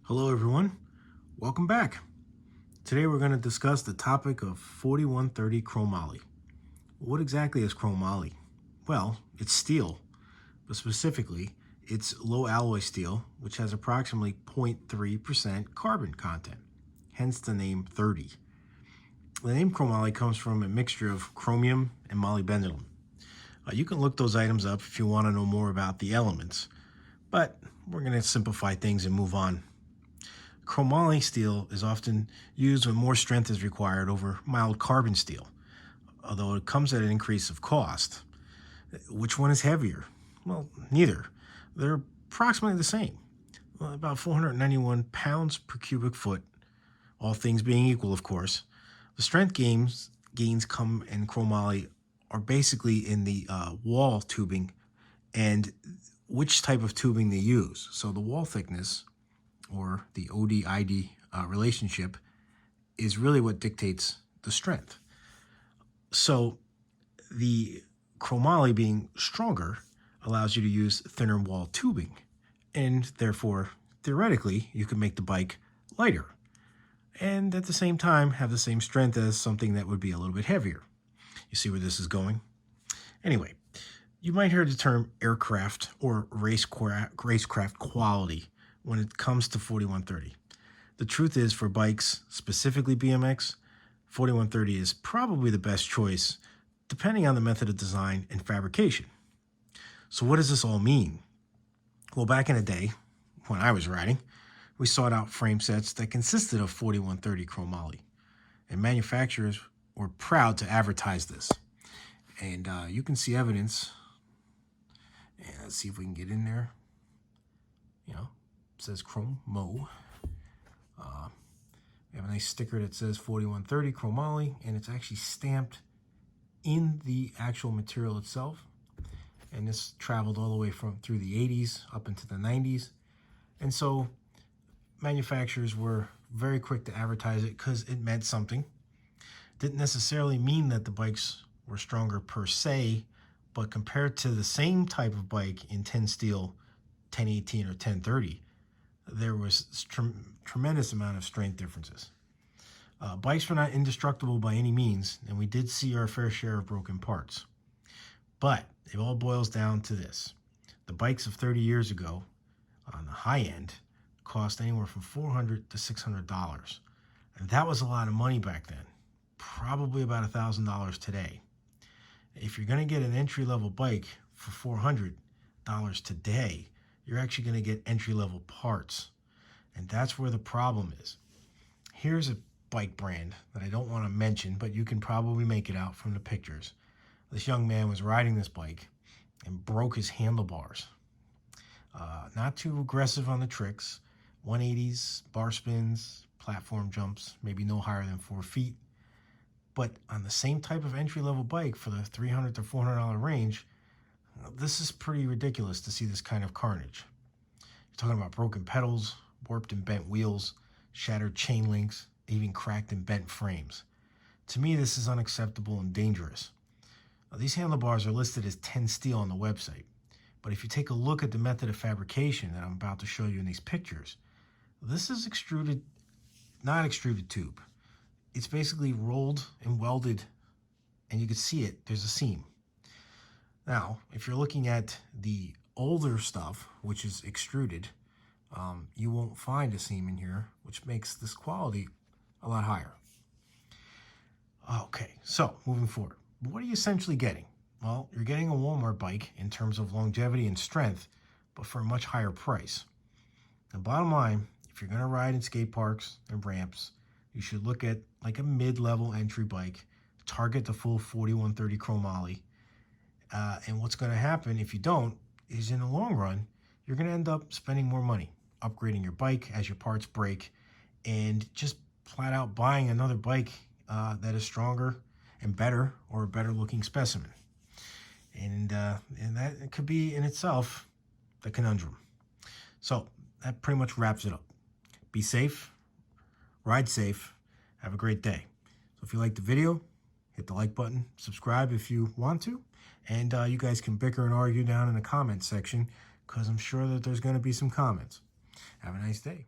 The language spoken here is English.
Hello everyone, welcome back. Today we're going to discuss the topic of 4130 chromoly. What exactly is chromoly? Well, it's steel, but specifically it's low alloy steel, which has approximately 0.3% carbon content, hence the name 30. The name chromoly comes from a mixture of chromium and molybdenum. You can look those items up if you want to know more about the elements, but we're going to simplify things and move on. Chromoly steel is often used when more strength is required over mild carbon steel, although it comes at an increase of cost. Which one is heavier? Well, neither. They're approximately the same, about 491 pounds per cubic foot, all things being equal, of course. The strength gains come in chromoly are basically in the wall tubing and which type of tubing they use. So the wall thickness, or the OD-ID relationship, is really what dictates the strength. So the chromoly being stronger allows you to use thinner wall tubing, and therefore, theoretically, you can make the bike lighter, and at the same time have the same strength as something that would be a little bit heavier. You see where this is going? Anyway, you might hear the term aircraft or racecraft quality when it comes to 4130. The truth is, for bikes, specifically BMX, 4130 is probably the best choice, depending on the method of design and fabrication. So what does this all mean? Well, back in the day, when I was riding, we sought out frame sets that consisted of 4130 chromoly, and manufacturers were proud to advertise this. And you can see evidence, and let's see if we can get in there. It says CoMo. We have a nice sticker that says 4130 chromoly, and it's actually stamped in the actual material itself. And this traveled all the way through the 80s up into the 90s. And so manufacturers were very quick to advertise it because it meant something. Didn't necessarily mean that the bikes were stronger per se, but compared to the same type of bike in 10 steel, 1018 or 1030, there was tremendous amount of strength differences. Bikes were not indestructible by any means, and we did see our fair share of broken parts. But it all boils down to this. The bikes of 30 years ago, on the high end, cost anywhere from $400 to $600. And that was a lot of money back then. Probably about $1,000 today. If you're going to get an entry-level bike for $400 today, you're actually going to get entry-level parts. And that's where the problem is. Here's a bike brand that I don't want to mention, but you can probably make it out from the pictures. This young man was riding this bike and broke his handlebars. Not too aggressive on the tricks. 180s, bar spins, platform jumps, maybe no higher than 4 feet. But on the same type of entry-level bike for the $300 to $400 range, this is pretty ridiculous to see this kind of carnage. You're talking about broken pedals, warped and bent wheels, shattered chain links, even cracked and bent frames. To me, this is unacceptable and dangerous. These handlebars are listed as 10 steel on the website, but if you take a look at the method of fabrication that I'm about to show you in these pictures, this is extruded, not extruded tube. It's basically rolled and welded, and you can see it, there's a seam. Now, if you're looking at the older stuff, which is extruded, you won't find a seam in here, which makes this quality a lot higher. Okay, so moving forward, what are you essentially getting? Well, you're getting a Walmart bike in terms of longevity and strength, but for a much higher price. The bottom line, if you're going to ride in skate parks and ramps, you should look at like a mid-level entry bike, target the full 4130 chromoly. And what's going to happen if you don't is, in the long run, you're going to end up spending more money upgrading your bike as your parts break, and just flat out buying another bike that is stronger and better, or a better looking specimen. And that could be in itself the conundrum. So that pretty much wraps it up. Be safe, ride safe, have a great day. So if you liked the video, hit the like button, subscribe if you want to, and you guys can bicker and argue down in the comments section, because I'm sure that there's going to be some comments. Have a nice day.